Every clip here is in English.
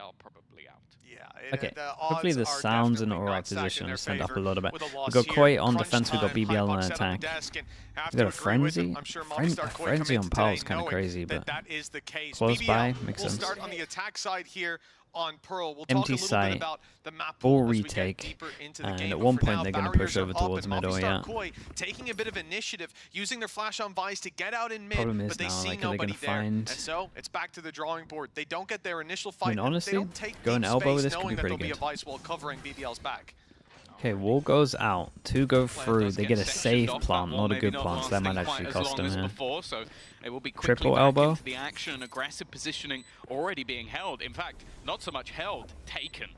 BBL probably out. Yeah. Okay. Hopefully the sound's in the alright position. Just send up a little bit. We've got Koi on defense. We've got BBL on attack. We've got a Frenzy. Frenzy on Pal is kind of crazy, but close by makes sense. Start on the attack side here on Pearl. We'll Empty talk a little site, bit about the map full pool as we get retake, deeper into the and game, at but one for point now, they're going to push barriers are over up, towards and middle, Movistar yeah. Koi taking a bit of initiative, using their flash on Vice to get out in mid, Problem is but they now, see like, are they nobody gonna there. find... And so it's back to the drawing board. They don't get their initial fight. I mean, honestly, they don't take going deep elbow with space this could be knowing that pretty there'll be a good. Vice wall covering BBL's back. Okay, wall goes out. Two go through. They get a safe plant, not a good plant, so that might actually cost them here. So it will be Triple elbow. into the action, aggressive positioning already being held. In fact, not so much held, taken.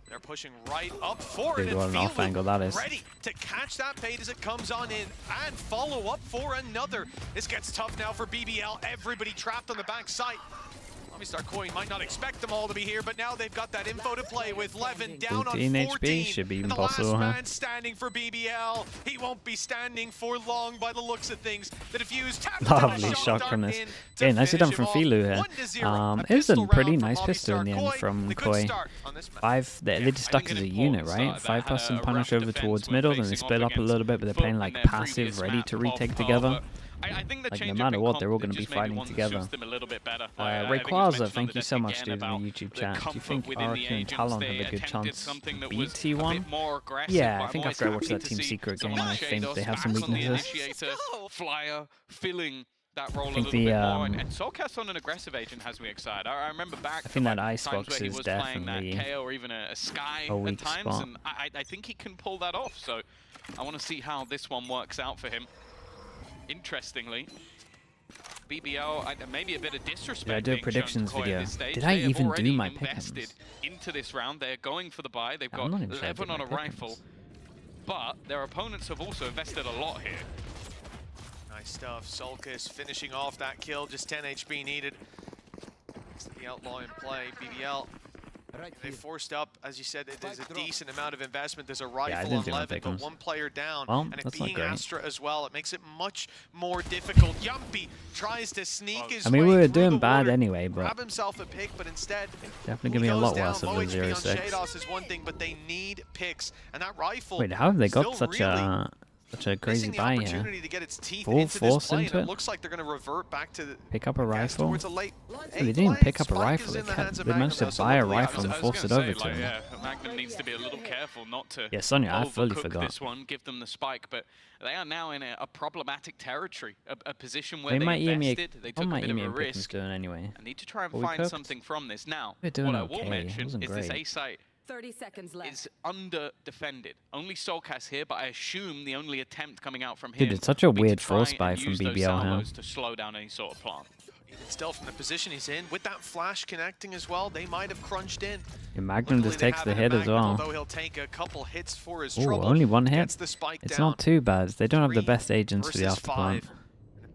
They're pushing right up for Big it. what an off angle that is. Ready to catch that bait as it comes on in and follow up for another. This gets tough now for BBL. Everybody trapped on the back side. Movistar Koi might not expect them all to be here, but now they've got that info to play with. Levin down on 14 HP should be even and the possible, last huh? man standing for BBL. He won't be standing for long by the looks of things. The defuse Lovely shot from this. Okay, nicely done from Filu here. It was a pretty nice pistol in the end from Koi. They just stuck as a unit, right? 5-person punish over towards middle, then they split up a little bit, but they're playing like passive, ready to retake together. I think the Like, no change matter up in what, they're all comp going to be just maybe fighting one that together. suits them a little bit better. Rayquaza, thank you so much, dude, in the YouTube chat. Do you think Araki and Talon have a good chance to beat T1? Yeah, I think after I watched that Team Secret game, I think they have some weaknesses. Flyer filling that role a think little the, bit more, and Solcast on an aggressive agent has me excited. I remember back. I think that times Icebox where he is was playing definitely that KO or even a Sky a at weak times, spot. and I think he can pull that off. So I want to see how this one works out for him. Interestingly, BBL, maybe a bit of disrespect. Did I do a predictions video? Did I They have even do already my invested pickings? into this round. They're going for the buy. They've I'm got not even sure I did 11 on my a rifle, but their opponents have also invested a lot here. Nice stuff. Solkis finishing off that kill. Just 10 HP needed. The outlaw in play. BBL. They forced up, as you said, there's a decent amount of investment. There's a rifle on Levin, but one player down. Well, and it that's not being great. Astra as well, it makes it much more difficult. Yumpy tries to sneak his I mean, way we were through doing the bad water, anyway, but grab himself a pick, but instead definitely gonna be a lot worse low than HP on 0-6. Shados is one thing, but they need picks, and that rifle. Wait, how have they got still such really a crazy buy here? opportunity to get its teeth Full into force this play, into and it? it looks like they're going to revert back to the Pick up a rifle? towards a late They didn't even pick up a rifle. They managed to buy a rifle and force it over to him. Yeah, Magnum needs to be a little careful not to Yeah, Sonya, I fully overcook forgot. this one, give them the spike, but they are now in a problematic territory, a position where They they might invested, they took a might bit of a pickings risk. doing anyway. I need to try and Were we find cooked? something from this. Now, We're doing what I will okay. It mention wasn't is this great. A site 30 seconds left. is under-defended. Only Solcast here, but I assume the only attempt coming out from him Dude, it's such a will be to weird try force buy and from use those BBL here. salvos to slow down any sort of plant. Even still from the position he's in, with that flash connecting as well, they might have crunched in. Yeah, Magnum Luckily, just they takes have the it in hit as Magnum, well. Although he'll take a couple hits for his Ooh, trouble. only one hit? Gets the spike It's down. not too bad. They don't have the 3 best agents for the versus after 5. plant.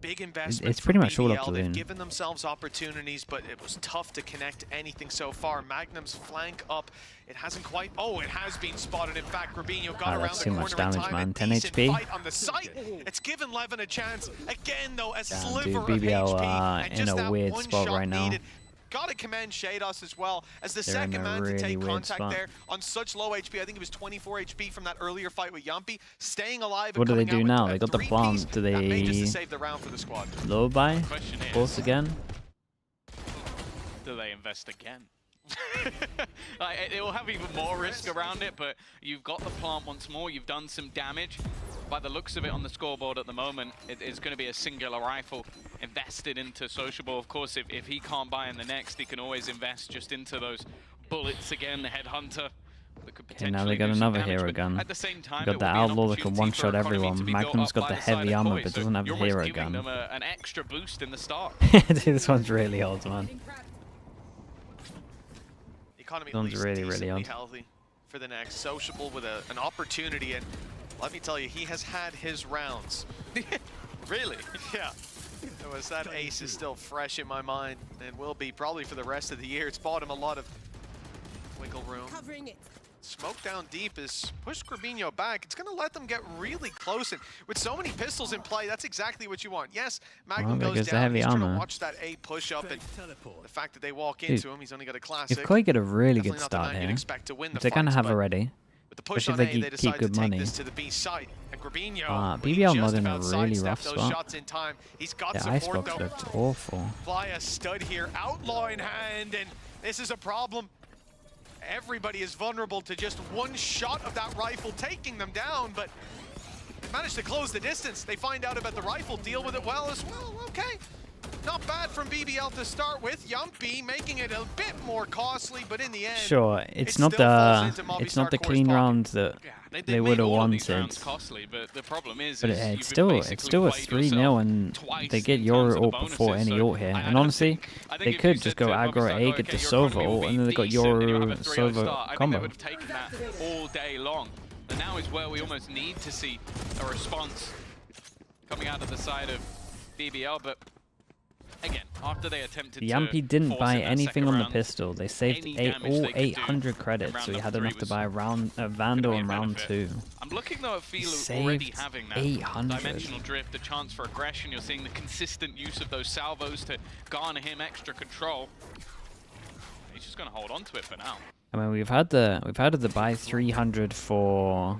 Big investment It's pretty from much all up BBL. to They've them. given themselves opportunities, but it was tough to connect anything so far. Magnum's flank up. It hasn't quite. Oh, it has been spotted. In fact, Rubinho got around that's the too corner much in damage, time. man. A 10 decent HP. fight on the site. It's given Levin a chance. Again, though, a Damn, sliver dude, of BBL HP. And in just a that weird one spot shot right now. needed. Gotta commend Shados as well as the They're in second a man really to take weird contact spot. there on such low HP. I think it was 24 HP from that earlier fight with Yumpy. Staying alive. What do they and coming do out now? with They a got the three-piece. plant. Do That may just they save the round for the squad. low buy? Question is, Force again? do they invest again? It will have even more risk around it, but you've got the plant once more. You've done some damage. By the looks of it on the scoreboard at the moment, it is going to be a singular rifle invested into Sociable. Of course, if he can't buy in the next, he can always invest just into those bullets again, the Headhunter. That could Okay, now potentially they got do some another damage, hero but gun. At the same time, Got it the will be an outlaw that can opportunity one-shot for economy everyone. to be built Magnum's up got by the the side heavy of armor, Koi, but so doesn't have the you're almost hero giving gun. them an extra boost in the start. Dude, this one's really old, man. The economy This one's at least really, really decently old. healthy for the next. Sociable with an opportunity, and let me tell you, he has had his rounds. Really? Yeah. It was that ace is still fresh in my mind and will be probably for the rest of the year. It's bought him a lot of wiggle room. Smoke down deep is push Grabinho back. It's going to let them get really close. And with so many pistols in play, that's exactly what you want. Yes, Magnum goes down. He's trying to watch that A push up. And the fact that they walk into him, he's only got a classic. If Koi get a really good start here, they kind of have already. With the push on if A, they keep good money. To the B site. And Grabinho, BBL not in a really rough spot. Shots in time. He's got The icebox looked awful. Fly a stud here, outlaw in hand, and this is a problem. Everybody is vulnerable to just one shot of that rifle taking them down, but they managed to close the distance. They find out about the rifle, deal with it well as well. Okay, not bad from BBL to start with. Yumpy making it a bit more costly, but in the end, sure, it's not the clean round that they would have wanted. Costly, but the problem is, but it's still a 3-0, and they get your ult before any ult here. And honestly, they could just go aggro A, get the Sova ult, and then they got your Sova combo. I would have taken that all day long. And now is where we almost need to see a response coming out of the side of BBL, but again, after they attempted to Yumpy didn't buy anything on the round, pistol. They saved all 800 credits, so he had enough to buy a Vandal in round 2. I'm looking though at Filu already having that 800. dimensional drift, the chance for aggression. You're seeing the consistent use of those salvos to garner him extra control. He's just going to hold on to it for now. I mean, we've had to buy 300 for.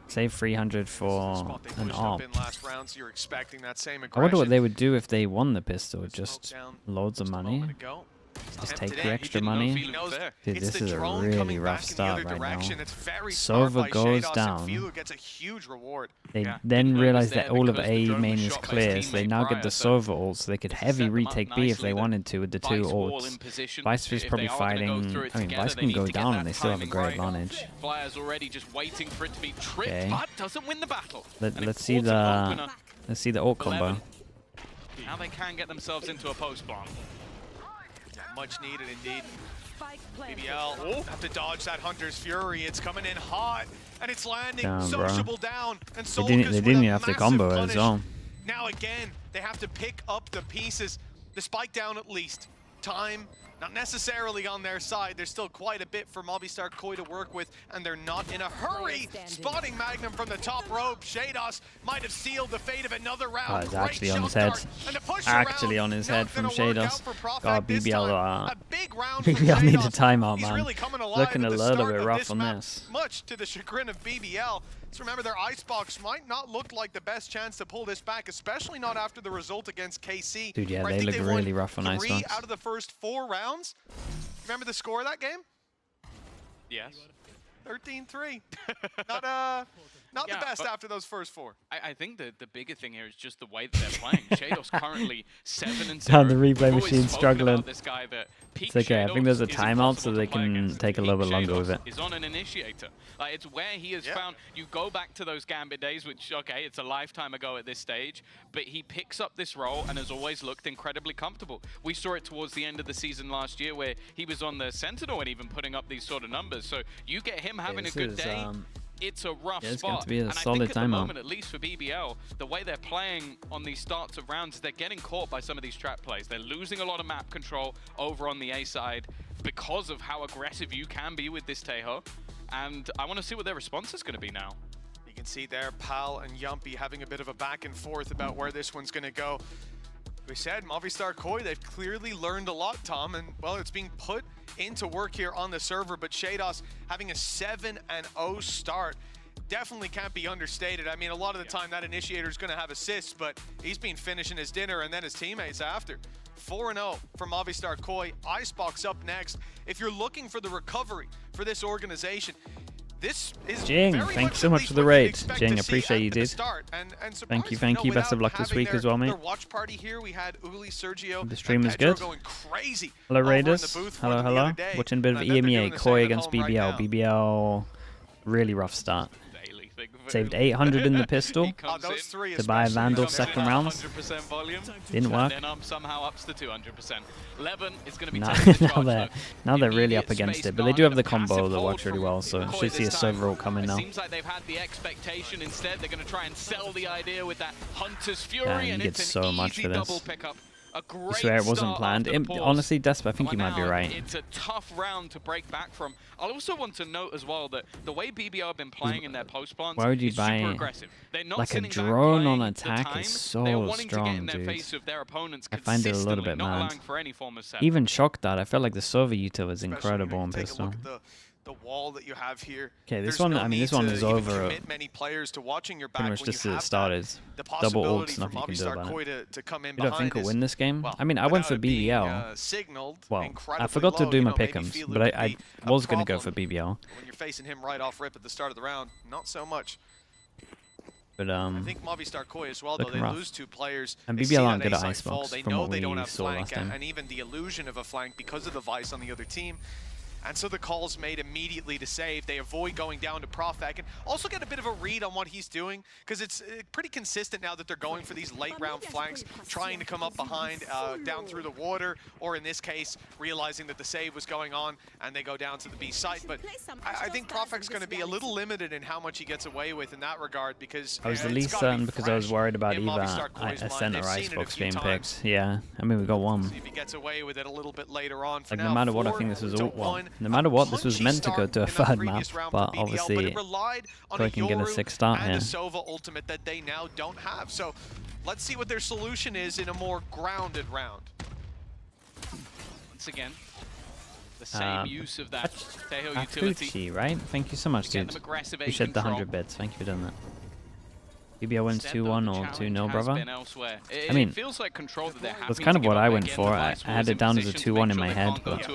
Save 300 for an AWP. I wonder what they would do if they won the pistol. Just loads of money. Just take the extra money. Dude, this is a really rough start right now. Sova goes down. They then realize that all of A main is clear, so they now get the Sova ult, so they could heavy retake B if they wanted to with the 2 ults. Vice is probably fighting. I mean, Vice can go down and they still have a great advantage. Okay. Let's see the ult combo. Now they can get themselves into a post bomb. Much needed indeed. BBL have to dodge that Hunter's Fury. It's coming in hot, and it's landing. Sociable down, and they didn't even have to combo as well. Now again, they have to pick up the pieces. The spike down at least. Time, not necessarily on their side. There's still quite a bit for Movistar Koi to work with, and they're not in a hurry. Spotting Magnum from the top rope. Shados might have sealed the fate of another round. Oh, it's actually on his head. Actually on his head from Shados. God, BBL needs a timeout, man. Looking a little bit rough on this. Much to the chagrin of BBL. So remember, their icebox might not look like the best chance to pull this back, especially not after the result against KC. Dude, yeah, they look really rough on icebox. 3 out of the first 4 rounds. Remember the score of that game? Yes. 13-3. Not the best after those first 4. I think the bigger thing here is just the way that they're playing. Shadows currently 7-0. Down the replay machine struggling. This guy that it's okay, I think there's a timeout so they can take a little bit longer with it. Is on an initiator. Like, it's where he has found, you go back to those Gambit days, which, okay, it's a lifetime ago at this stage, but he picks up this role and has always looked incredibly comfortable. We saw it towards the end of the season last year where he was on the Sentinel and even putting up these sort of numbers. So you get him having a good day. It's a rough spot. It's going to be a solid and I think at the timeout. moment, at least for BBL, the way they're playing on these starts of rounds, they're getting caught by some of these trap plays. They're losing a lot of map control over on the A side because of how aggressive you can be with this Tejo. And I want to see what their response is going to be now. You can see there, Pal and Yumpy having a bit of a back and forth about where this one's going to go. We said Movistar Koi, they've clearly learned a lot, Tom, and well, it's being put into work here on the server, but Shados having a 7-0 start definitely can't be understated. I mean, a lot of the time that initiator is going to have assists, but he's been finishing his dinner and then his teammates after. 4-0 for Movistar Koi. Icebox up next. If you're looking for the recovery for this organization, this is Jing, thank you so much for the raid. Jing, appreciate you, dude. Thank you. Best of luck this week as well, mate. The stream was good. Hello, Raiders. Hello. Watching a bit of EMEA, Koi against BBL. BBL, really rough start. Saved 800 in the pistol to buy a Vandal second round. Didn't work. Somehow ups to 200%. Levin is going to be now they're really up against it, but they do have the combo that works really well, so should see a server ult coming now. Seems like they've had the expectation. Instead, they're going to try and sell the idea with that Hunter's Fury, and you get it's so an much easy for this. double pickup A great I swear it wasn't planned. Honestly, Desp, I think you might be right. It's a tough round to break back from. I also want to note as well that the way BBL have been playing in their post plants is super aggressive. They're not like a sitting back drone on playing attack the is time. so They're wanting to get strong, in their dude. face of their opponents I find it a little bit not mad. allowing for any form of setup. Even shock dart, I felt like the Sova util was incredible on Take pistol. a look at the wall that you have here. Okay, this There's one, no I mean, this need one to is even over commit many players to watching your back pretty much when just you as have it started. the Double possibility ults, for nothing you can do about Movistar it. Koi to come in You don't think we'll is, win this game? well, I mean, I went for without it being, BBL. signaled Well, I incredibly forgot to low, do you my know, maybe pick'ems, feel it but could I be was a going to go problem. for BBL. When you're facing him right off rip at the start of the round, not so much. But I think Movistar Koi as well, though, they lose 2 players. And they BBL see aren't that good at A-side fall, icebox they from know what they don't we have saw flank last time. and even the illusion of a flank because of the Vice on the other team. And so the call's made immediately to save. They avoid going down to Profec and also get a bit of a read on what he's doing, because it's pretty consistent now that they're going for these late round flanks, trying to come up behind, down through the water, or in this case, realizing that the save was going on and they go down to the B site. But I think Profec's going to be a little limited in how much he gets away with in that regard, because I was the least certain because I was worried about either a center or icebox being picked. Yeah, I mean, we got one. See if he gets away with it a little bit later on. Like, no matter what, I think this was all well. No matter what, this was meant to go to a third map, but obviously Koi can get a 6 start here. And a Sova ultimate that they now don't have. So let's see what their solution is in a more grounded round. Once again, the same use of that Tejo utility. Right? Thank you so much, dude. Appreciate the 100 bits. Thank you for doing that. BBL wins 2-1 or 2-0, brother. I mean, feels like control that that's kind of what I went for. I had it down as a 2-1 in my head, but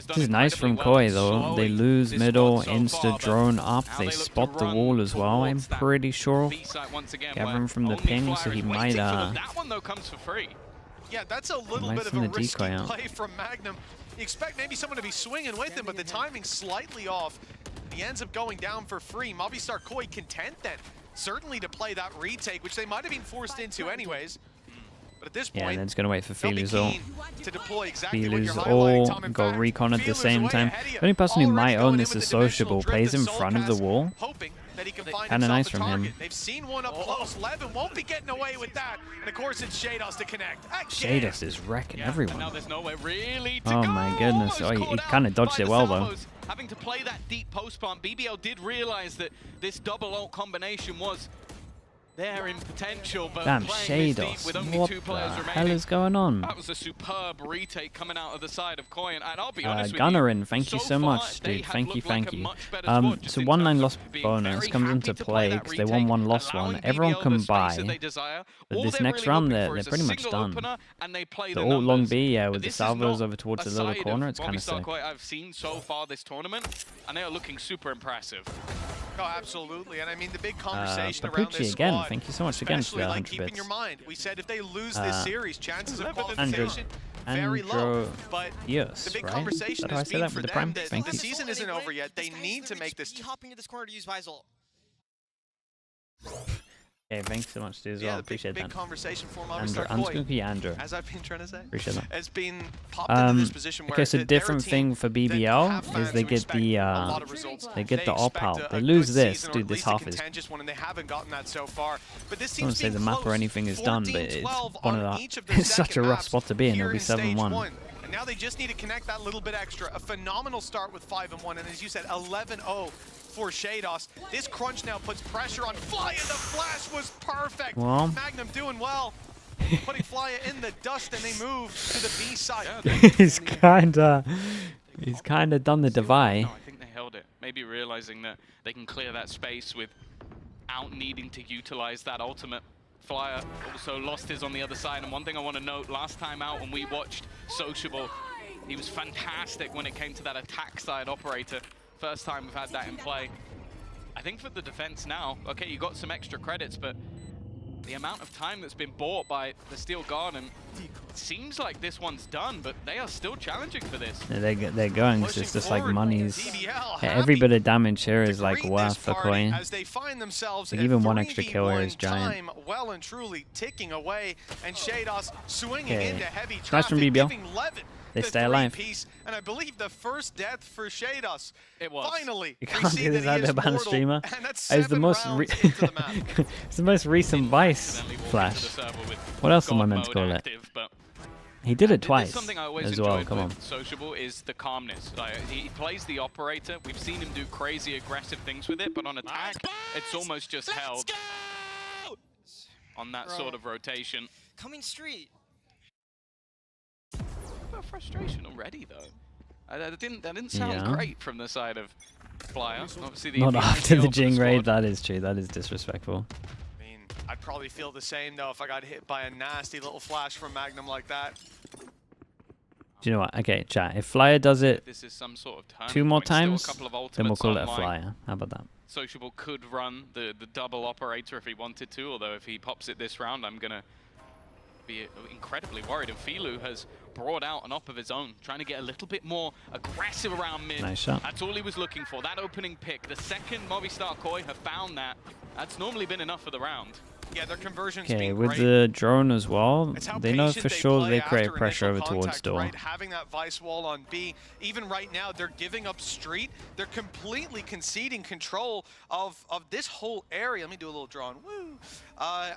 this is nice from Koi, though. They lose middle, insta drone up, they spot the wall as well, I'm pretty sure. Gavin from the ping, so he might, that one, though, comes for free. Yeah, that's a little bit of a risky play from Magnum. You expect maybe someone to be swinging with him, but the timing's slightly off. He ends up going down for free. Movistar Koi content then, certainly to play that retake, which they might have been forced into anyways. But at this point, yeah, and then it's going to wait for Filu's ult. Filu's ult, got recon at the same time. The only person who might own this is Sociable. Plays in front of the wall. Kind of nice from him. They've seen one up close. Levin won't be getting away with that. And of course, it's Shados to connect. Shados is wrecking everyone. Now there's nowhere really to oh go. My goodness. Oh, he kind of dodged it well, though. Having to play that deep post plant, BBL did realize that this double ult combination was there in potential, but damn, Shados, with only what 2 players the remaining. hell is going on? That was a superb retake coming out of the side of Koi, and I'll be honest with Gunnerin, thank you so much, dude. Thank you. So 1-9 loss bonus comes into play because they won 1, lost 1. Everyone can buy, but this next round they're pretty much done. The ult long B, yeah, with the salvos over towards the little corner, it's kind of sick. I've seen so far this tournament, and they are looking super impressive. Oh, absolutely, and I mean the big conversation around this again. squad. Thank you so much again for the 100 keep in bits. your mind, we said if they lose this series, chances of qualification very Andrew, low. But yes, the big right? conversation has been for them that Thank the you. season isn't over yet. They need to make this. Hopping into this corner to use Visol. Okay, thanks so much, dude, as well. Appreciate big that. conversation for Andrew. as I've been trying to say. Appreciate that. Has been popped into this position where okay, so different thing for BBL is they get the op out. They lose this, dude. This half is. When they haven't gotten that so far. But this I don't want to say the map or anything is done, but it's one of the. It's such a rough spot to be in. It'll be 7-1. And now they just need to connect that little bit extra. A phenomenal start with 5-1, and as you said, 11-0 for Shados. This crunch now puts pressure on Flya. The flash was perfect. Well, Magnum doing well. Putting Flya in the dust, and they move to the B side. he's kinda done the divide. No, I think they held it. Maybe realizing that they can clear that space without needing to utilize that ultimate. Flyer also lost his on the other side, and one thing I want to note, last time out when we watched Sociable, he was fantastic when it came to that attack side operator. First time we've had that in play. I think for the defense now, okay, you got some extra credits, but the amount of time that's been bought by the Steel Garden, it seems like this one's done, but they are still challenging for this. Yeah, they're going, it's just like money's. Yeah, every bit of damage here is like worth for Koi. Like even one extra kill here is giant. Well and truly ticking away, and Shados swinging into heavy nice from BBL. giving Levin They stay alive. and I believe the first death for Shados. It was. Finally, You we can't see do this that out he there is ban a mortal, streamer. and that's It's the 7 most rounds into the map. it's the most recent Vice flash. What else am I meant to call it? He did it twice Something I always as well. enjoyed Come on. with Sociable is the calmness. Like, he plays the operator. We've seen him do crazy aggressive things with it, but on attack, it's almost just held on that sort of rotation. Coming street. But frustration already, though. That didn't sound great from the side of Flyer. Obviously, Not after the Jing raid. That is true. That is disrespectful. I'd probably feel the same though if I got hit by a nasty little flash from Magnum like that. Do you know what? Okay, chat. If Flyer does it this is some sort of 2 more times, then then we'll call it a Flyer. How about that? Sociable could run the double operator if he wanted to, although if he pops it this round, I'm going to be incredibly worried. And Filu has brought out an op of his own, trying to get a little bit more aggressive around mid. Nice shot. That's all he was looking for, that opening pick. The second Movistar Koi have found that, that's normally been enough for the round. Yeah, their conversion's Okay, been with great. the drone as well, they know for sure play they create after pressure over initial towards contact, door. right? Having that vice wall on B, even right now, they're giving up street. They're completely conceding control of this whole area. Let me do a little draw on. Woo!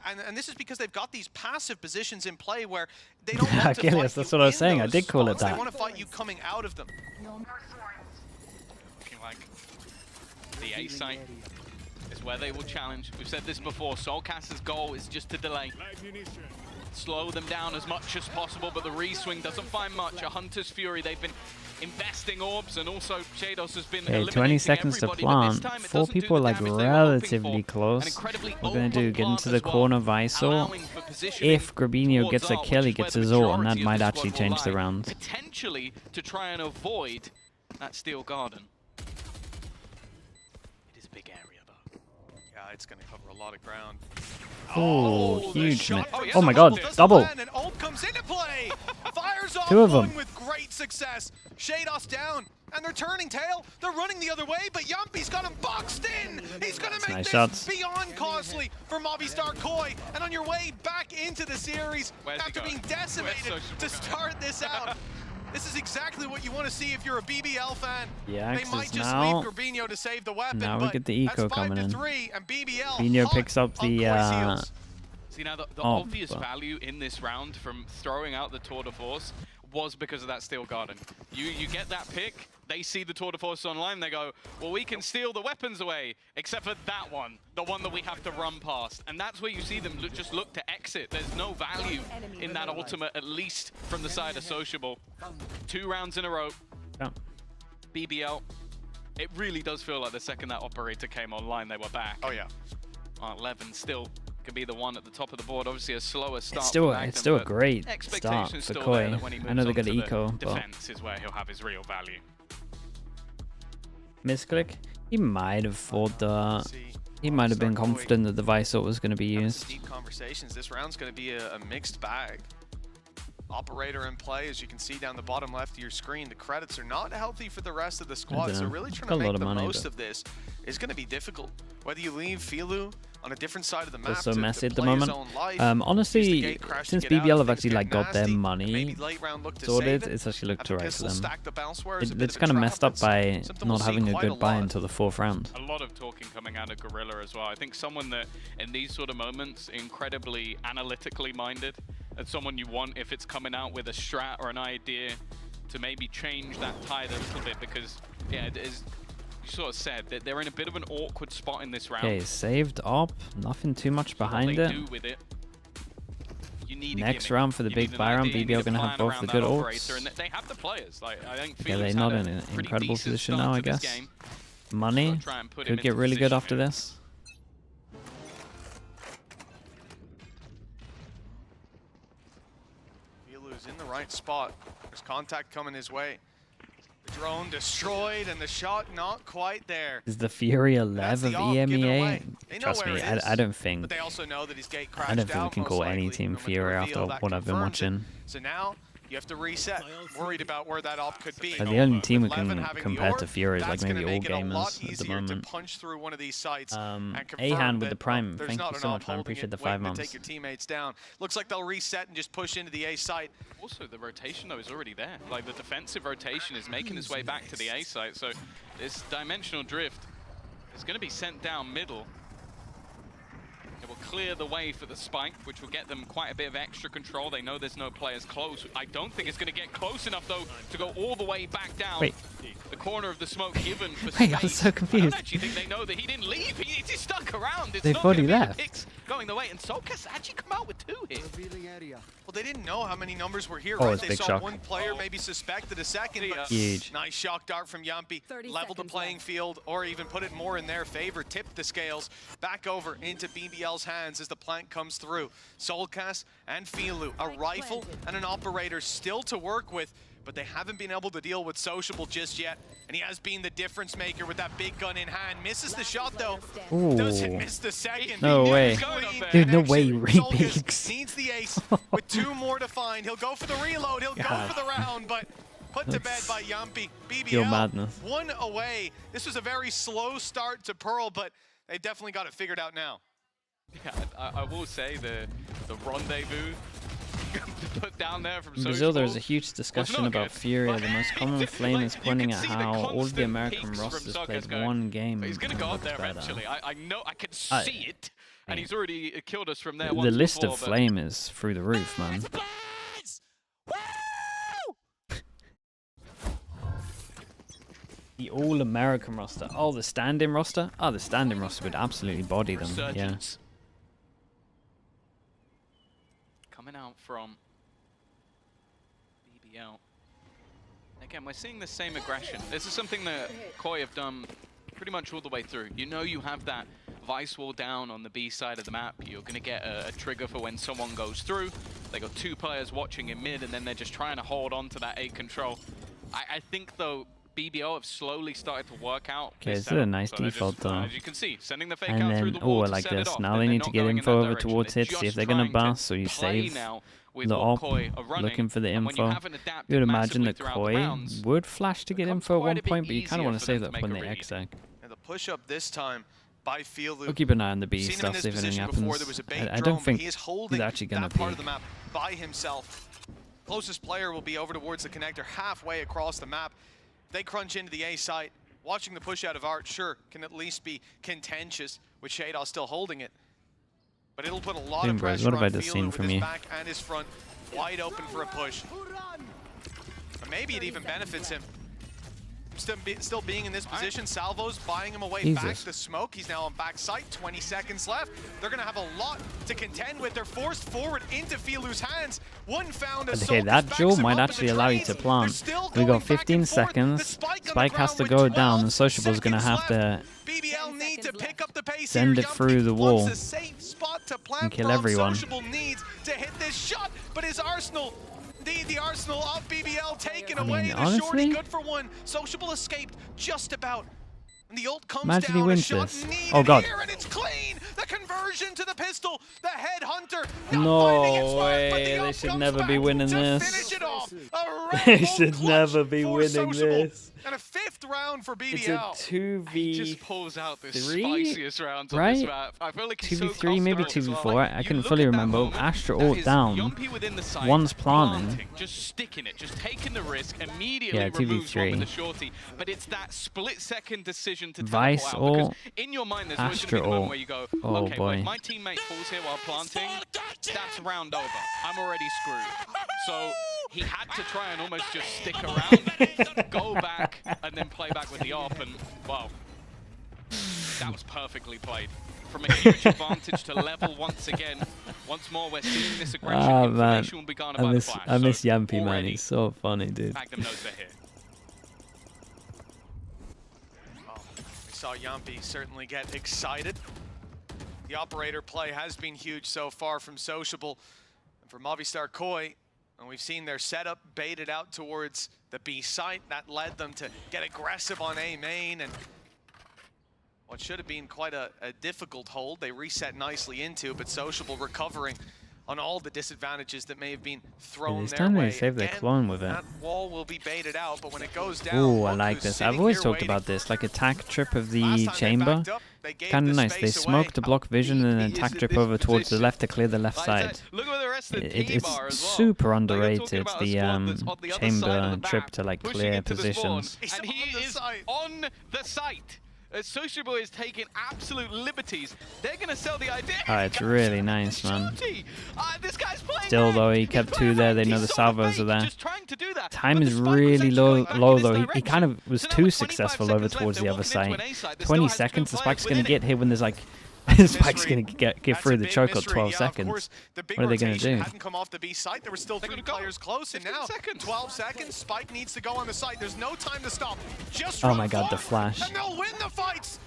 And this is because they've got these passive positions in play where they don't want to fight that's what I was saying. I did call it that. They want to fight you coming out of them. Looking like the A site is where they will challenge. We've said this before, Soulcaster's goal is just to delay. Slow them down as much as possible, but the re-swing doesn't find much. A Hunter's Fury, they've been investing orbs, and also Shados has been eliminating 20 seconds to plant. 4 people like relatively close. What we're going to do, get into the corner Visor. If Grabinho gets a kill, he gets his ult, and that might actually change the round. Potentially to try and avoid that Steel Garden. It is a big area, though. Yeah, it's going to cover a lot of ground. Oh, huge miss. Oh, yes, Oh my god, double. And ult comes into play. Fires off 2 of them. with great success. Shados down, and they're turning tail. They're running the other way, but Yumpy's got him boxed in. He's going to make nice this shots. beyond costly for Movistar Koi. And on your way back into the series, after being decimated to start this out, this is exactly what you want to see if you're a BBL fan. Yeah, they might just now, leave Grabinho to save the weapon. now we get the eco coming in. And BBL Grabinho picks up the See, now the obvious value in this round from throwing out the Tour de Force was because of that Steel Garden. You get that pick, they see the Tour de Force online, they go, well, we can steal the weapons away, except for that one, the one that we have to run past. And that's where you see them just look to exit. There's no value in that ultimate, at least from the side of Sociable. 2 rounds in a row. Yeah. BBL. It really does feel like the second that operator came online, they were back. Oh, yeah. 11 still can be the one at the top of the board. Obviously a slower start. It's still a great start for Koi. I know they got eco, but defense is where he'll have his real value. Misclick. He might have thought the. He might have been confident that the Visor was going to be used. Deep conversations. This round's going to be a mixed bag. Operator in play, as you can see down the bottom left of your screen. The credits are not healthy for the rest of the squad, so really trying to make the most of this is going to be difficult. Whether you leave Filu on a different side of the map, it's so messy at the moment. Honestly, since BBL have actually like got their money sorted, it's actually looked alright for them. It's kind of messed up by not having a good buy until the 4th round. A lot of talking coming out of Gorilla as well. I think someone that in these sort of moments incredibly analytically minded, and someone you want if it's coming out with a strat or an idea to maybe change that tide a little bit, because yeah, it is. Sort of said that they're in a bit of an awkward spot in this round. Okay, saved op, nothing too much behind it. Next round for the big buy round, BBL gonna have both the good ults. And they have the players. Like, I think yeah, they're not in an incredible position now, I guess. Money could get really good after this. Filu's in the right spot. There's contact coming his way. Drone destroyed, and the shot not quite there. Is the Fury a lev of EMEA? Trust me, I don't think. But they also know that his gate crashed I don't think we can call any team Fury after what I've been watching. So now You have to reset. Worried about where that op could be. The only team we Levin can having compare the to Fury is like that's gonna maybe all make it a lot gamers at the easier moment. to punch through one of these sites and A-hand with that, the Prime. there's Thank not you an so op much, man. holding Appreciate it, the 5 waiting to months. take your teammates down. Looks like they'll reset and just push into the A site. Also, the rotation, though, is already there. Like, the defensive rotation is making its way back to the A site, so this dimensional drift is going to be sent down middle. It will clear the way for the spike, which will get them quite a bit of extra control. They know there's no players close. I don't think it's going to get close enough, though, to go all the way back down. Wait. The corner of the smoke given for Wait, space. I was so confused. I don't actually think they know that he didn't leave. He just stuck around. It's They've not gonna already be the left. picks going the way. And Solkas actually come out with 2 here. Well, they didn't know how many numbers were here, Oh, right? it's They big saw shock. one player, maybe suspected a second, but Huge. nice shock dart from Yampi. Leveled the playing field, or even put it more in their favor, tipped the scales back over into BBL's hands as the plant comes through. Solkas and Filu, a rifle and an operator still to work with, but they haven't been able to deal with Sociable just yet. And he has been the difference maker with that big gun in hand. Misses the shot though. Ooh. Doesn't miss the second. No way. Dude, no way, Solkas needs the ace with 2 more to find. He'll go for the reload. He'll go for the round, but put to bed by Yampi. Pure BBL, madness. 1 away. This was a very slow start to Pearl, but they've definitely got it figured out now. Yeah, I will say the rendezvous put down there from In Brazil, there was a huge discussion about Fury. The most common flame is pointing at how all of the American rosters played one game. He's going to go up there eventually. I know, I can see it. And he's already killed us from there once The list before, of flame is through the roof, man. The all-American roster. Oh, the stand-in roster? Oh, the stand-in roster would absolutely body them. Yeah. Resurgence. Coming out from BBL. Again, we're seeing the same aggression. This is something that Koi have done pretty much all the way through. You know you have that vice wall down on the B side of the map. You're going to get a trigger for when someone goes through. They got 2 players watching in mid, and then they're just trying to hold on to that A control. I think, though, BBL have slowly started to work out. Okay, this is a nice so default just, though. as you can see, sending the fake And out through then, the wall oh, to like set it this. off, Now then they they're need to not get going in info that over direction. towards They're hit, see if just they're going to trying bust, so you play save now with the what op, Koi are running. looking for the And when you info. haven't adapted You would imagine massively that throughout the Koi rounds, would flash to get becomes info at quite one a bit point, but you kind of easier want to for save them that to for make the a read. exec. And the push up this time by Filu. We'll keep an eye on the B Seen him in stuff, this see if anything position before. happens. There was a bait I drone, don't but think he is he's holding actually going that to part peek. of the map by himself. Closest player will be over towards the connector, halfway across the map. They crunch into the A site. Watching the push out of Art, sure, can at least be contentious with Shada still holding it. But it'll put a lot of Bros, pressure what on have I just Filu seen with from his you? back and his front wide open for a push. Or maybe it even benefits him. Still being in this position, Salvo's buying him away back the smoke. He's now on back site, 20 seconds left. They're going to have a lot to contend with. They're forced forward into Filu's hands. One found as Okay, that duel might actually allow you to plant. We got 15 seconds. Spike has to go down, and Sociable's going to have to BBL need to pick up the pace send here. it through the wall a safe spot to plant and kill from. everyone. Sociable needs to hit this shot, but his Arsenal, the Arsenal of BBL taken away. The honestly, shorty good for one. Sociable escaped just about. And the ult comes imagine down. he wins a shot this. needed Oh god. here, and it's clean. The conversion to the pistol. The headhunter. No way. They should never be winning this. Finish it off. They should never be winning this. And a 5th round for BBL. It's a 2v3, he just pulls out the spiciest rounds on right? this map. I feel like he's 2v3, maybe so 2v4. well. I couldn't fully remember. Astra ult down. One's planting. Just sticking it, just taking the risk, immediately Yeah, removes one with 2v3. the shorty. But it's that split-second decision to Vice teleport out, because ult, in your mind there's always Astra going to be the moment ult. where you go, Oh okay, well, boy. if my teammate falls here while planting, that's round over. I'm already screwed. So he had to try and almost just stick around, go back, and then play back with the op, and, well, that was perfectly played. From a huge advantage to level once again. Once more, we're seeing this aggression. Ah, man. Information will be garnered by the Flash. I miss So Yampi, man. already, He's so funny, dude. Magnum knows they're here. Well, we saw Yampi certainly get excited. The operator play has been huge so far from Sociable and from Movistar Koi. And we've seen their setup baited out towards the B site. That led them to get aggressive on A main, and what should have been quite a difficult hold, they reset nicely into, but Sociable recovering on all the disadvantages that may have been thrown It's their time way. they save their Again, clone with it. that wall will be baited out, but when it goes down, Ooh, I look like who's this. sitting I've always here talked waiting. about this, like attack trip of the Last time they chamber. backed up, they gave Kind of the nice. They space away. smoke to block vision and then attack trip over towards the left to clear the left side. Look at the rest of the team It's are as well. super Like, underrated, you're talking about a the squad that's on the other side chamber of the trip map, to like pushing clear into the spawn, positions. and he is on the site. Sociable is taking absolute liberties. They're going to sell the idea. It's really nice, man. This guy's playing Still, though, he He's kept playing two there. They He's know the sort of salvos are there. just trying to do that. Time But is the spike was really actually low, going back in low his though. He direction. kind of was So now too with 25 successful over seconds left, towards they're the other walking into side. an A site. There 20 still has two seconds, the players spike's going to within it. get hit when there's like... the spike's Mystery. going to get That's through a the big choke at mystery. 12 Yeah, of seconds. course, the big What are they going to rotation do? hadn't come off the B site. There were still They're 3 gonna go. players close, and 15 now seconds. 12 seconds. Spike needs to go on the site. There's no time to stop. Just Oh run my god, the forward, flash. and they'll win the fights.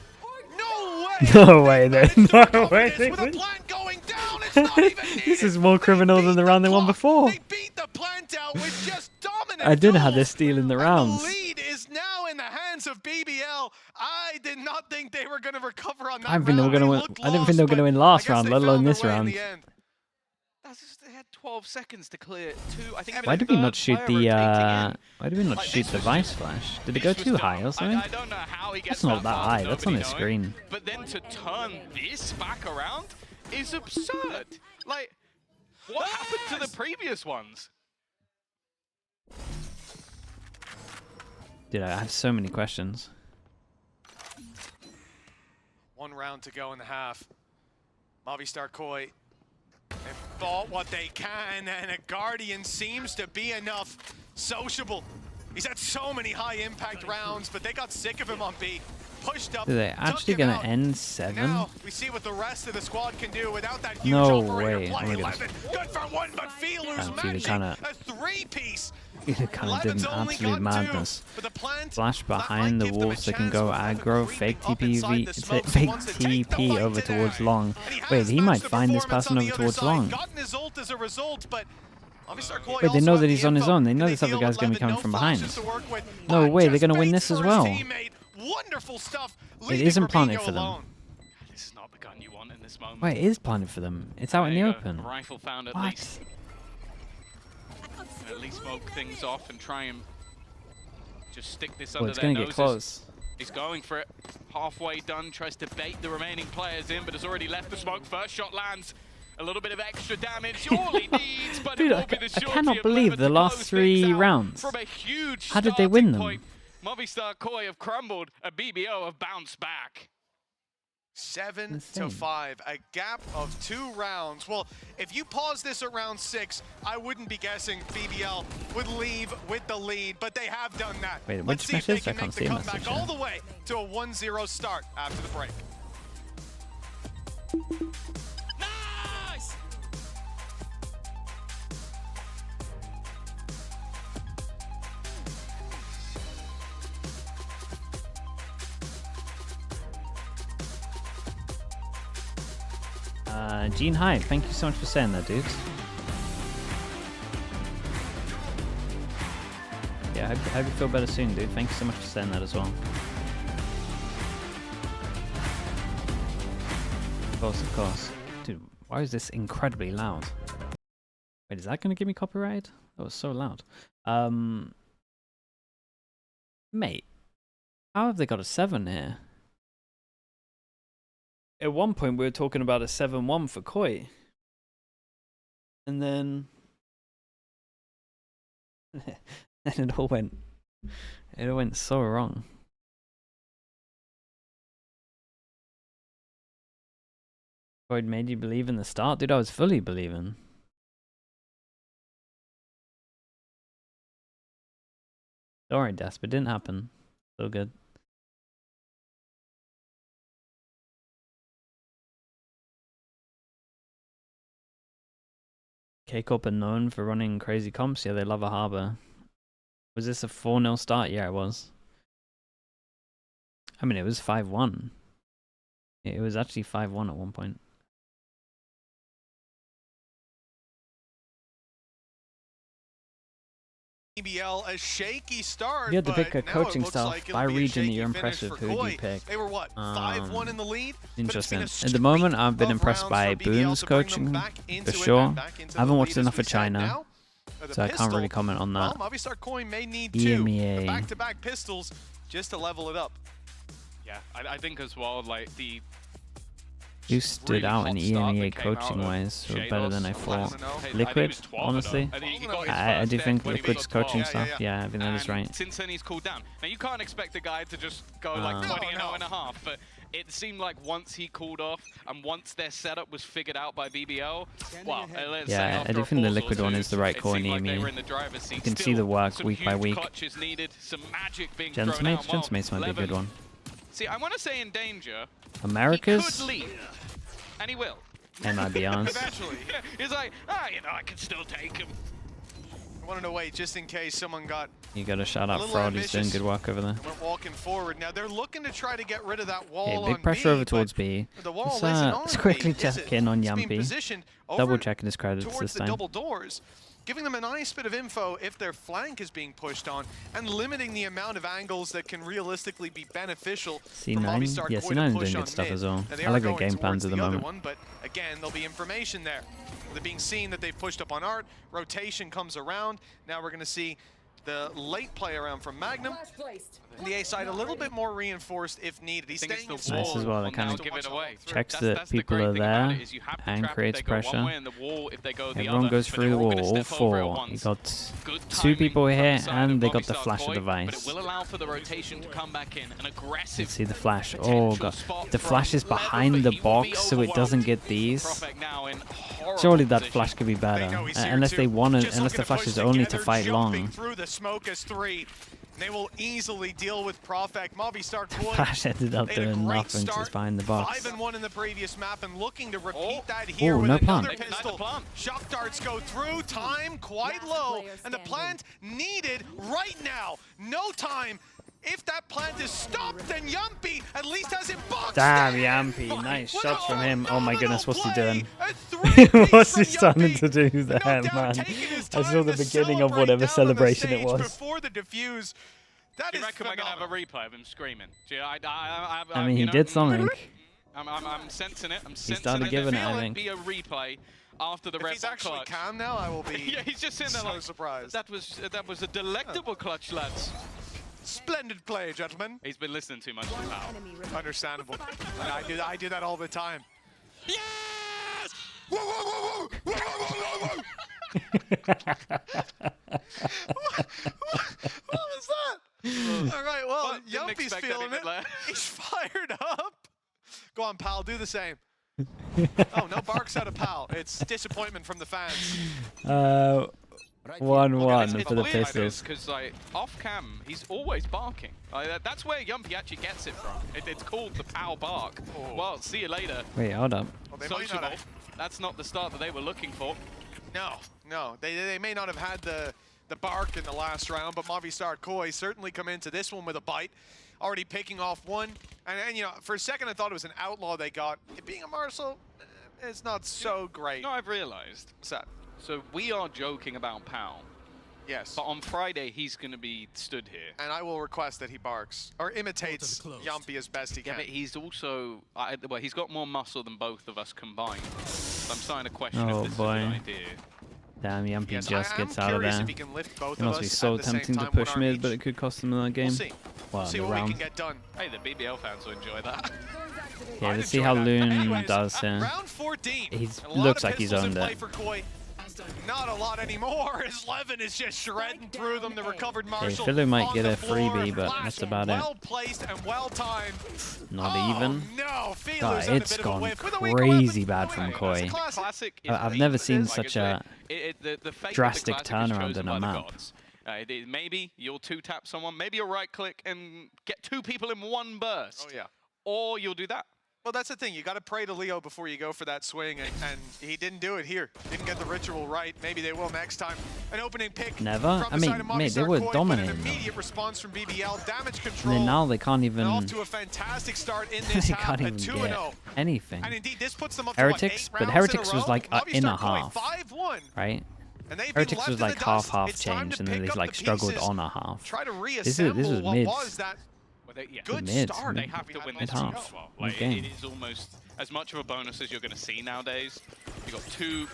No way. No way, there's Managed to no recover way this they with a win. plant going down. It's not even This needed. is more criminal They than the beat round they won clock. before. They beat the plant out with just dominant I didn't have duels. this steal in the And rounds. the lead is now in the hands of BBL. I did not think they were going to recover on that I didn't think they were round. going to win. looked I didn't think they were lost, going to win but last I guess round, they let alone found their this way in round. the end. That's just, they had 12 seconds to clear two. I think Why did we not shoot the Why did we not shoot the vice flash? Did it go too high or something? I don't know how he gets That's not that far high. with That's on nobody his knowing. screen. But then to turn this back around is absurd. Like, what happened to the previous ones? Dude, I have so many questions. 1 round to go in the half. Movistar Koi, they've bought what they can, and a Guardian seems to be enough. Sociable. He's had so many high impact rounds, but they got sick of him on B. Pushed up. Are they took actually him going out. to end And 7? now we see what the rest of the squad can do without that huge No operator way. play. Oh my goodness. 11, good for 1, but Feelu's Feelu matching kinda- a 3-piece. It kind of did an 11's only absolute got madness. 2, but the plant, Flash that might behind the give them a walls, they can chance go with Leather aggro, creeping fake up inside the smoke. fake Wants to take the TP fight over today. towards long. And he Wait, has he matched might the find this performance person on over the towards other side. long. Gotten his ult as a result, but Movistar Koi Wait, they also know have that the he's on his info. own. They know Can this other deal guy's with going to be 11? coming from No behind. flashes to work with. No way, they're Just going to win baits this as for his well. teammate. Wonderful stuff. It leaving isn't planted Fabinho for them. alone. This is not the gun you want in this moment. Wait, it is planted for them. It's out in the There you go. open. Rifle found at What? least. At least smoke things off and try and just stick this Well, under it's their going to noses. get close. He's going for it. Halfway done, tries to bait the remaining players in, but has already left the smoke. First shot lands. A little bit of extra damage. All he needs, but Dude, it I won't be the I surety cannot of believe Leather the to last close 3 things out rounds. From a huge How did they win starting them? point. Movistar Koi have crumbled. A BBO have bounced back. 7 Insane. to 5, a gap of 2 rounds. Well, if you pause this at round 6, I wouldn't be guessing BBL would leave with the lead, but they have done that. Wait, Let's which see if they message? I can can't make see the a comeback message, all yeah. the way to a 1-0 start after the break. Nice! Gene Hyde, thank you so much for saying that, dudes. Yeah, I hope you feel better soon, dude. Thank you so much for saying that as well. Of course, of course. Dude, why is this incredibly loud? Wait, is that going to give me copyright? That was so loud. Mate, how have they got a 7 here? At one point, we were talking about a 7-1 for Koi. And then... and it all went so wrong. Koi made you believe in the start? Dude, I was fully believing. Don't worry, Desp, it didn't happen. So good. K-Corp are known for running crazy comps. Yeah, they love a harbor. Was this a 4-0 start? Yeah, it was. I mean, it was 5-1. It was actually 5-1 at one point. BBL a shaky start. You had to pick a but now coaching it looks staff like it'll by be a region that shaky you're finish impressed with. for Who would Koi. you pick? They were what, 5-1 in the lead? Interesting. At the moment, I've been impressed by Boom's coaching for sure. I haven't watched enough of China, so I can't really comment on that. Well, Movistar Koi may need EMEA. back-to-back pistols just to level it up. Yeah, I think as well, like the Who stood really out hot in start EMEA that came out coaching-wise, of or better than I Shados. thought? don't know. Hey, I think Liquid, he was 12 honestly. I think he got his I first do death think when he Liquid's was 12. coaching Yeah, stuff. yeah. Yeah, I think that is And right. since then he's cooled down. Now you can't expect a guy to just go like 20 and 0 and a half, but it seemed like once he cooled off and once their setup was figured out by BBL, well, let's say Yeah, I after do a think the pause or Liquid one two, is the right it call in seemed like they EMEA. were in the driver's seat. You can see Still, the work some week by huge week. clutches needed, some magic being thrown out. Gentmates might be a good one. See, I want to say in danger. He Americas, could leave, and he will. and I'd be honest. Eventually. He's like, I can still take him. I wanted to wait just in case someone got You got to shout out little Fraud. He's doing ambitious. good work over there. went walking forward. Now they're looking to try to get rid of that wall Okay, on big pressure B, over towards but B. the wall Let's, isn't on let's quickly B, is check it? in on It's being Yumpy. positioned Double over checking his credits towards this the time. double doors, giving them a nice bit of info if their flank is being pushed on, and limiting the amount of angles that can realistically be beneficial for C9? Movistar Yeah, Koi C9 to is push doing on good stuff mid. as well. Now, they I are like their going game plans towards at the other moment. one, but again, there'll be information there. They're being seen that they've pushed up on Art. Rotation comes around. Now we're going to see the late play around from Magnum. And the A side a little bit more reinforced if needed. He's think it's staying the in Nice wall as well, they will kinda now give it away. checks That's that the people great are thing about there it, is you have the and trap if creates they go one pressure. way and the wall if they go the Everyone other, goes but through they're the all wall, gonna all step over it 4. You once. got Good 2 timing people from here, the side and of they got the Movistar flash Koi, device. But it will allow for the rotation to come back in, an aggressive. Let's see the flash. Oh potential god, spot the from flash is Levin, behind but the he will be box, so it doesn't overwhelmed. get these. Prophet now in horrible Surely that position. flash could be They better, know he's here unless too. they want to. Just Unless looking the to flash push is only to together, fight jumping long. through the smoke as 3. They will easily deal with Profec. Movistar Koi. Flash ended up They had a doing great nothing start, just behind the box. 5-1 in the previous map and looking to repeat Oh. that here Oh, with no another plant. pistol. Plant. Shock darts go through, time quite low, and the plant needed right now. No time. If that plant is stopped, then Yumpy at least has him boxed Damn, in. Yumpy, nice What shots a from him. Oh my phenomenal goodness, what's he play. doing? A three-piece What's from he starting Yumpy. to do No there, doubt man? taking his I time saw the to beginning of celebrate whatever down on the celebration it stage was. Before the defuse. That Do you is reckon we're gonna have a phenomenal. replay of him screaming? Do you, I mean, he did something. I'm sensing it. I'm sensing started it. giving it, I Feel think. Be a replay after the If Red he's Bull actually clutch. calm now, I will be Yeah, he's just sitting there so like, surprised. that was a delectable clutch, lads. Splendid play, gentlemen. He's been listening too much to Pal. Understandable. I do that all the time. Yes! Whoa, whoa, whoa, whoa, whoa, whoa, what was that? All right, well, Didn't Yumpy's expect feeling anything it. like- He's fired up. Go on, pal, do the same. Oh, no barks out of pal. It's disappointment from the fans. 1-1 for the Pistols. Because like off cam, he's always barking. That's where Yumpy actually gets it from. It's called the Pal bark. Oh. Well, see you later. Wait, hold up. Well, they might not Sociable. have, That's not the start that they were looking for. no. They may not have had the bark in the last round, but Movistar Koi certainly come into this one with a bite. Already picking off one. And you know, for a second I thought it was an outlaw they got. It being a Marshal, it's not so great. You know, I've realized. What's that? So we are joking about Pal, Yes. but on Friday he's going to be stood here. And I will request that he barks or imitates Yumpy as best he Yeah, can. but he's also, well, he's got more muscle than both of us combined. So I'm starting to question Oh, if this boy. is a good idea. Damn, Yumpy Yes, just I gets am out of curious there. if he can lift both It of must us be so at the same tempting to time, push one arm mid, but each. it could cost them that game. We'll see. Well, See the what we round. can get done. Hey, the BBL fans will enjoy that. Yeah, I'd let's see enjoy how that. Loon Anyways, does at here. round 14. He a lot looks of like he's pistols in owned play it. for Koi. Not a lot anymore, as Levin is just shredding through them. The recovered Marshal. Philo might on get the a freebie, floor. but Flash that's about it. well placed and well timed. Not Oh, even. No, Philo's God, had a it's bit of a gone whiff with a weak crazy weapon. bad Oh, from yeah, Koi. that's a classic. Classic is I've late never for seen this. Like such I a say, the fate of the drastic classic is turnaround chosen in a by the map. gods. Maybe you'll two-tap someone, maybe you'll right-click and get 2 people in one burst. Oh, yeah. Or you'll do that. Well, that's the thing. You got to pray to Leo before you go for that swing, and he didn't do it here. Didn't get the ritual right. Maybe they will next time. An opening pick. Never? From I the mean, side of mate, they Movistar were Koi, but dominating An them. immediate response from BBL. Damage And control. then now they can't even. And off to a fantastic start in this They half. can't A even 2-0. get anything. And indeed, this puts them up Heretics, to what, 8 but rounds Heretics in a was row? like in a Movistar Koi, half. 5-1. Right? And they've been retakes left was in like the half dust. changed, and then they like struggled on a half. Try to This reassemble was what mid. was that good Mid. start. They have to win this half. match as well. Like, Mid-game. it is almost as much of a bonus as you're going to see nowadays. You've got two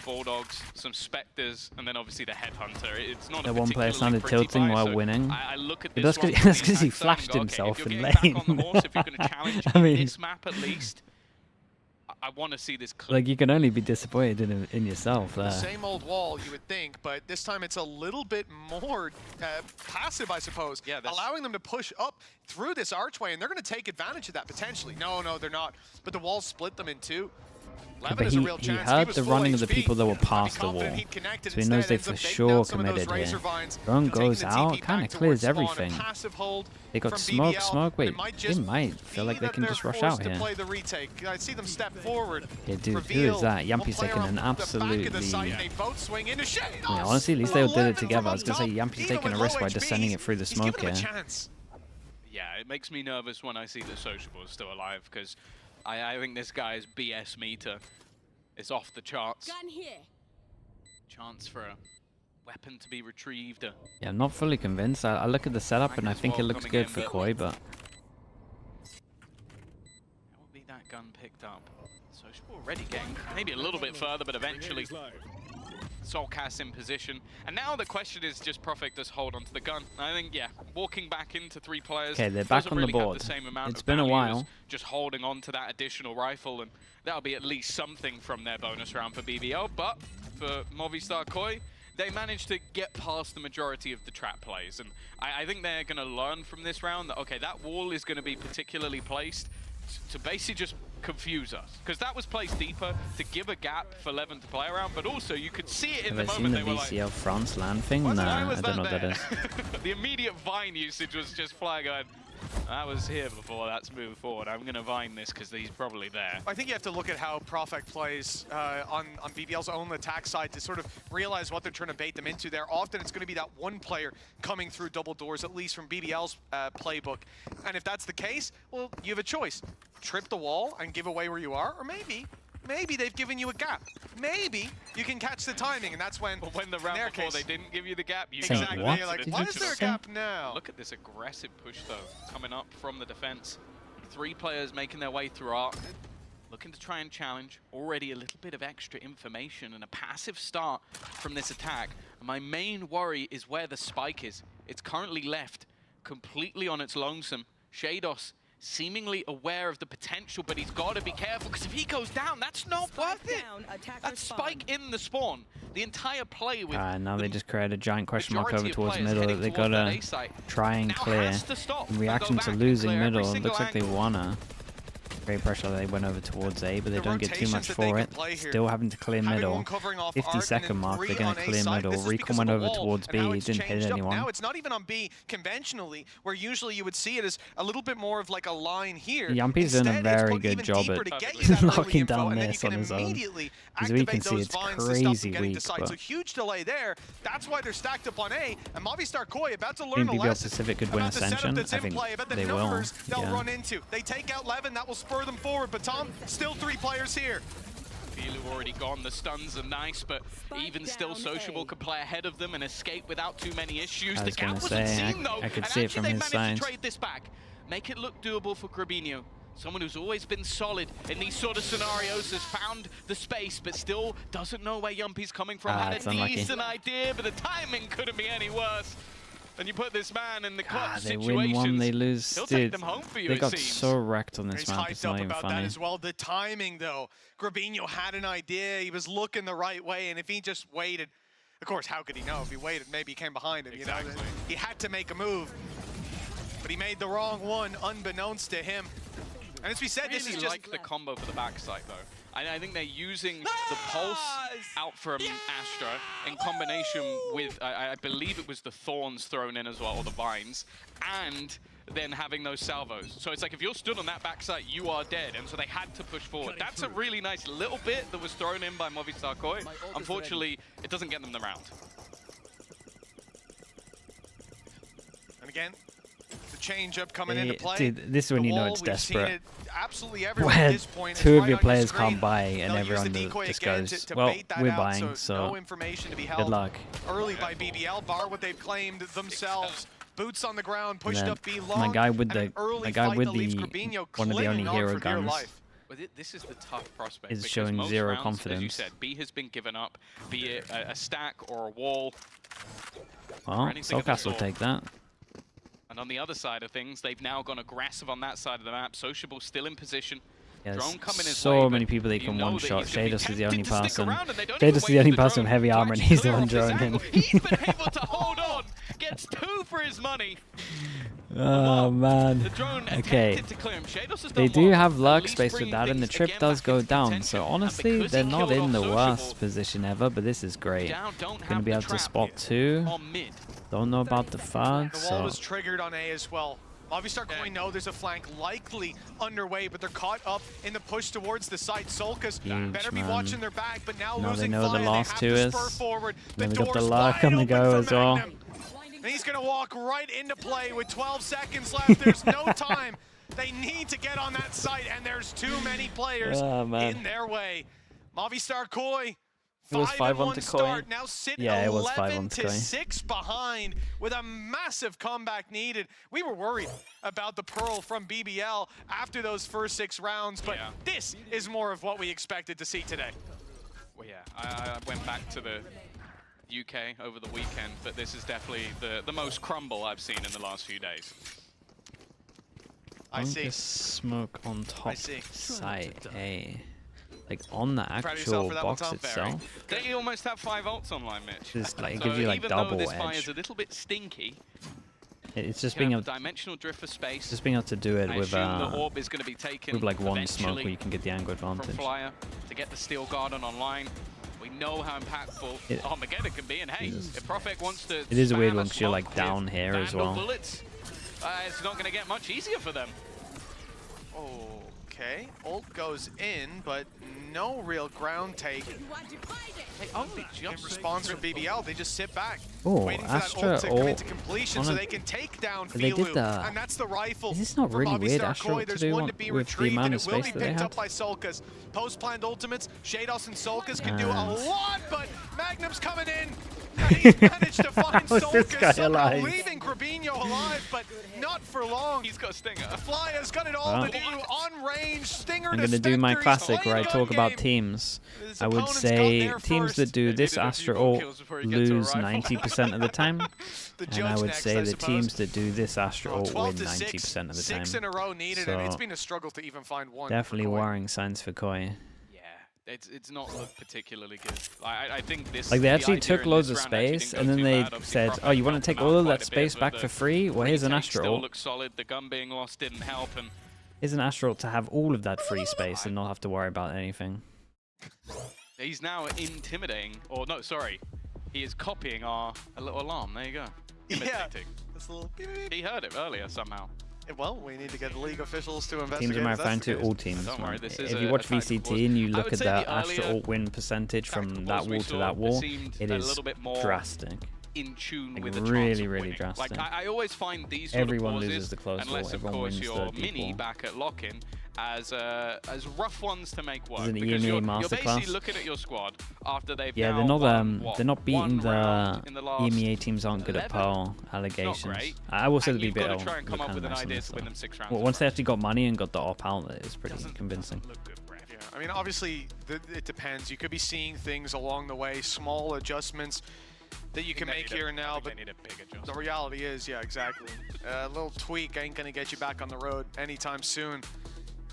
Bulldogs, some Spectres, and then obviously the Headhunter. It's not The a one player particularly started pretty tilting buy, while so winning. I look at But this that's because he and flashed go, okay, himself if you're in getting back lane. on the horse, if you're going to challenge I mean, this map at least, I want to see this clear. like, you can only be disappointed in yourself there. same old wall, you would think, but this time it's a little bit more passive, I suppose. Yeah, allowing them to push up through this archway, and they're going to take advantage of that potentially. No, they're not. But the wall split them in two. Yeah, but he heard the running of the people that were past the wall, so he knows they for sure committed here. Drone goes out, kind of clears everything. They got smoke, wait, they might feel like they can just rush out here. I see them step forward. Yeah, dude, who is that? Yampy's taking an absolutely... Yeah, honestly, at least they all did it together. I was going to say, Yampy's taking a risk by just sending it through the smoke here. Yeah, it makes me nervous when I see that Sociable is still alive, because I think this guy's BS meter is off the charts. Gun here. Chance for a weapon to be retrieved. Yeah, I'm not fully convinced. I look at the setup and I think it looks good for Koi, but... How will be that gun picked up? Sociable already getting maybe a little bit further, but eventually Soulcast in position. And now the question is, just Profit just hold onto the gun? I think, yeah, walking back into 3 players. Okay, they're back on the board. It's been a while. Just holding on to that additional rifle, and that'll be at least something from their bonus round for BBL. But for Movistar Koi, they managed to get past the majority of the trap plays. And I think they're going to learn from this round that, okay, that wall is going to be particularly placed to basically just confuse us, because that was placed deeper to give a gap for Levin to play around, but also you could see it in the moment. Have I seen the VCL France land thing? Nah, I don't know what that is. The immediate Vine usage was just flag going, that was here before, that's moved forward. I'm going to Vine this because he's probably there. I think you have to look at how Profect plays on BBL's own attack side to sort of realize what they're trying to bait them into there. Often it's going to be that one player coming through double doors, at least from BBL's playbook. And if that's the case, well, you have a choice. Trip the wall and give away where you are, or maybe they've given you a gap. Maybe you can catch the timing, and that's when. But when the round before they didn't give you the gap, you exactly. What? You're like, why is there a gap now? Look at this aggressive push though, coming up from the defense. 3 players making their way through arc, looking to try and challenge. Already a little bit of extra information and a passive start from this attack. And my main worry is where the spike is. It's currently left completely on its lonesome. Shados seemingly aware of the potential, but he's got to be careful, because if he goes down, that's not worth it. That spike in the spawn, the entire play with... now they just create a giant question mark over towards middle that they got to try and clear. In reaction to losing middle, it looks like they wanna. Great pressure, they went over towards A, but they don't get too much for it. Still having to clear middle. 50-second mark, they're going to clear middle. Recon went over towards B, he didn't hit anyone. Now it's not even on B conventionally, where usually you would see it as a little bit more of like a line here. Yampy's doing a very good job at locking down this on his own. As we can see, it's crazy weak. So huge delay there. That's why they're stacked up on A, and Movistar Koi about to learn a BBL lesson. Pacific could win Ascension. I think they will. They'll run into. They take out Levin, that will spur them forward, but Tom, still 3 players here. Filu already gone, the stuns are nice, but even still Sociable could play ahead of them and escape without too many issues. The gap wasn't seen though, I could and see it from actually they his managed side. to trade this back. Make it look doable for Grabinho. Someone who's always been solid in these sort of scenarios, has found the space, but still doesn't know where Yumpy's coming from. Had a decent idea, but the timing couldn't be any worse. And you put this man in the clutch they situations, win one, they lose. he'll Dude, take them home for you, they it got seems. so wrecked on this He's map, it's hyped not up even about funny. that as well. The timing, though. Grabinho had an idea. He was looking the right way, and if he just waited, of course, how could he know? If he waited, maybe he came behind him. Exactly. You know, he had to make a move, but he made the wrong one, unbeknownst to him. And as we said, this is just like the combo for the backside, though. I think they're using the pulse out from Astra in combination with, I believe it was the thorns thrown in as well, or the vines, and then having those salvos. So it's like if you're stood on that backside, you are dead, and so they had to push forward. That's a really nice little bit that was thrown in by Movistar Koi. Unfortunately, it doesn't get them the round. And again, the change-up coming into play. Dude, this is when you know it's desperate. Absolutely everywhere Where at this point. two It's of your right on players screen. can't buy and They'll everyone use the decoy just again goes, to well, bait that we're out, buying, so no so information to be good held luck. early by BBL. Bar what they've claimed themselves. Boots on the ground, pushed up B long. My guy with the one of the only hero guns Well, this is the tough prospect. is because showing most zero rounds, confidence. As you said, B has been given up, be it a stack or a wall. Well, Soulcast will take that. And on the other side of things, they've now gone aggressive on that side of the map. Sociable still in position. Yes, Drone coming in so way, many but people they you can know that one-shot. he's gonna be Shados is the only tempted to stick person. around, and they don't Shados even is the wait only for the person with drone heavy to armor, and actually he's the clear one off this drawing him. angle. He's been able to hold on. Gets 2 for his money. Oh man. The drone Okay. attempted to clear him. Shados has They done do well, have at luck least space with bringing that, and the things trip again does back go into down. contention. So And honestly, because they're he not killed in off the Sociable, worst position ever, but this is great. don't Gonna have be the able to trap spot 2. on mid. Don't know about the FUD, The wall so was triggered on A as well. Movistar Koi know there's a flank likely underway, but they're caught up in the push towards the site. Solkas better be man. watching their back, but now Now they losing know the Fly, last they two have is. to spur forward. The Then we got the door's luck wide on the go open as for well. Magnum. And he's gonna walk right into play with 12 seconds left. There's no time. They need to get on that site, and there's too many players in their way. Movistar Koi. It was 5-1 to Koi. Start, now sit Yeah, it was 11 5-1 to to Koi. 6 behind with a massive comeback needed. We were worried about the Pearl from BBL after those first 6 rounds, but this is more of what we expected to see today. Well, yeah, I went back to the UK over the weekend, but this is definitely the most crumble I've seen in the last few days. I see. Smoke on top I see. site A. Like on the Proud of yourself actual for that one, box Tom. itself. They almost have 5 ults online, Mitch. Just like it So gives you like even double though this fire edge. is a little bit stinky, It's just you being have able, the dimensional drift for space. just being able to do it I with assume the orb is going to be taken like one smoke eventually where you can get the angle from advantage. Flyer to get the Steel Garden online. We know how impactful Armageddon can be, and hey, if Profek wants to It is a weird spam one because you're smoke like down with here as Vandal well. bullets, it's not going to get much easier for them. Okay, ult goes in, but no real ground take. They only In just response from BBL, they just sit back, Oh, waiting for that Astra ult to come ult into completion so on a- they can take down They did Filu, the- and that's the rifle. Is this not from really weird, Movistar Astra Koi. ult to There's do one on- to be with the retrieved, amount and of it will space be that they picked up had? by Solkas. Post-planned ultimates, Shados and Solkas can do a And- lot, but Magnum's coming in. And he's managed to find How is this guy Solkas, somehow alive? leaving Grabinho alive, but not for long. He's got a stinger. Fly has got it all to do on range. Stinger I'm to going to do my Spectre. He's classic where I playing talk gun about game. teams. His I would opponents got say there teams that first. do They this needed a Astra few more ult kills before he gets to a lose rifle. 90% of the time. The And I judge would next, say I the suppose. teams that do this Astra ult 12 win to 90% of the 6 time. in a row needed, So, and it's been a struggle to even find one. Definitely for Koi. worrying signs for Koi. Yeah, it's not looked particularly good. I think this. Like they the actually idea took in loads this of round actually space, didn't and go then too they bad. Obviously, said, Profek "Oh, you want to helped take them all out of quite that a space bit, back but for the free? Well, here's an retake Astra still ult. looks solid. The gun being lost didn't help, and Here's an Astra ult to have all of that free space and not have to worry about anything." he's now intimidating. Or no, sorry, he is copying a little alarm. There you go. Yeah. Imitating. This little beep, beep, beep. He heard it earlier somehow. Well, we need to get the league officials to investigate. Teams are my if that's friend the to case. all teams. Don't worry, Man. this is If you a watch tactical VCT and you I look would at say the the Astra earlier ult win percentage from tactical that balls we wall to saw, that it wall, seemed it a is little bit more drastic. in tune Like with the really, chance of really winning. drastic. Like I always find these sort Everyone of pauses, loses the close unless wall, of everyone course wins you're the deep mini wall. back at lock-in, as rough ones to make work. This is an Because EMEA you're masterclass. basically looking at your squad after they've Yeah, now they're not won, what, they're not beating one the round in the last EMEA teams aren't good at 11? Pearl allegations. great. I will say and the you've got BBL to try and come look up kind with of an nice on idea this to win though. them 6 rounds. Well, in a once they row. actually got money and got the op out, it's pretty convincing. Doesn't look good, Brad. Yeah, I mean, obviously, it depends. You could be seeing things along the way, small adjustments that you can make here and now, but they need a big the adjustment. reality is, yeah, exactly. A little tweak ain't going to get you back on the road anytime soon.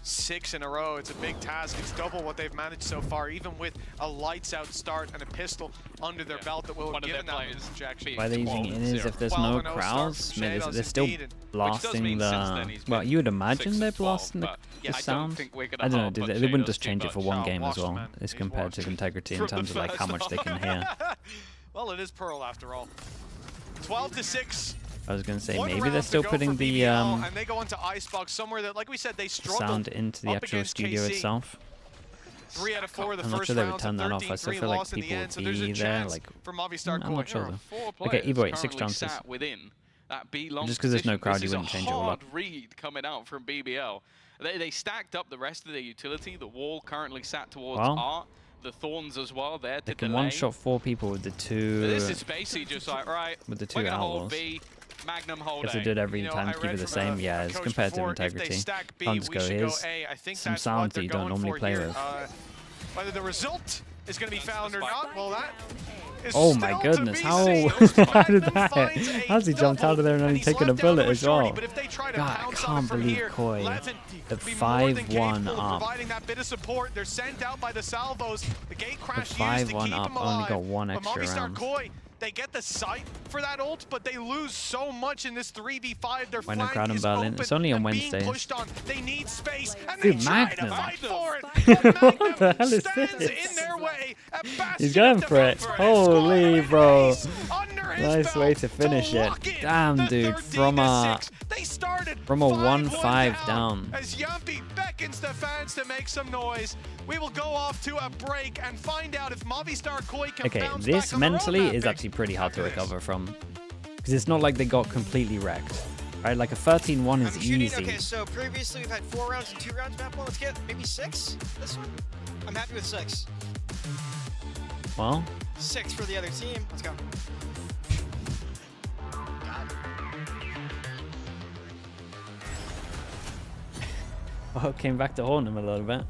6 in a row, it's a big task. It's double what they've managed so far, even with a lights-out start and a pistol under their belt that will have given that injection. Why are they using inners if there's no 12-0 crowds? start from Maybe Shadows they're still indeed, and- blasting mean since then the... he's Well, been you would imagine 6 they're to 12, blasting the but yeah, I don't sound. think we're gonna I don't know, hard they put wouldn't Shadows just change too it for much. one Oh, game as watch, well. man. It's He's compared to watching integrity in from the terms of like how first much they can hear. Well, it is Pearl after all. 12 to 6. I was going to say, One maybe round they're to still go putting for the BBL, and they go into Icebox somewhere that, like we said, they struggled sound into the up actual against studio KC. itself. 3 out of 4 of the I'm not first sure they would rounds turn and that off. I still 13-3 feel like lost in the people end, would so there's a be there. chance Like, for Movistar I'm Koi. not sure There are though. 4 Okay, players either way, 6 currently chances. sat within that B long Just because there's no position. crowd, This you is wouldn't a change it all up. hard read coming out from BBL. They stacked up the rest of their utility. The wall currently sat towards Art. The Thorns as well there to They can delay. one-shot 4 people with the 2. But this is basically just like, right, with the 2 we're gonna outlaws. hold B, Magnum hold If they A. did every time to keep it the same, yeah, it's competitive integrity. Tons go here's some sounds that you don't normally play with. Whether the result is going to be found or not, well, that is oh my goodness, how did that? How's he jumped out of there and only taken a bullet as well? God, I can't believe Koi at 5-1 up. Providing that bit of support, they're sent out by the salvos. The gate crash At 5-1 up, only got 1 extra round. They get the sight for that ult, but they lose so much in this 3v5. Their When a flank crowd is Berlin. open It's only on and being Wednesdays. pushed on. They need space, and Dude, they try Magnum. to fight for it. But What the hell is stands this? in their way. A He's bastion going of for it. defense. Holy, bro. Under his Nice way belt to finish it. lock in Damn, the dude. 13-6. They started From a 1-5 5-1 down. As Yumpy beckons the fans to make some noise, we will go off to a break and find out if Movistar Koi can Okay, bounce this back on their own mentally map is pick. actually pretty hard to recover from. Because it's not like they got completely wrecked. Right, like a 13-1 is easy. Okay, so previously we've had 4 rounds and 2 rounds map 1. Let's get maybe 6 this one. I'm happy with 6. Well, 6 for the other team. Let's go. well, came back to haunt him a little bit.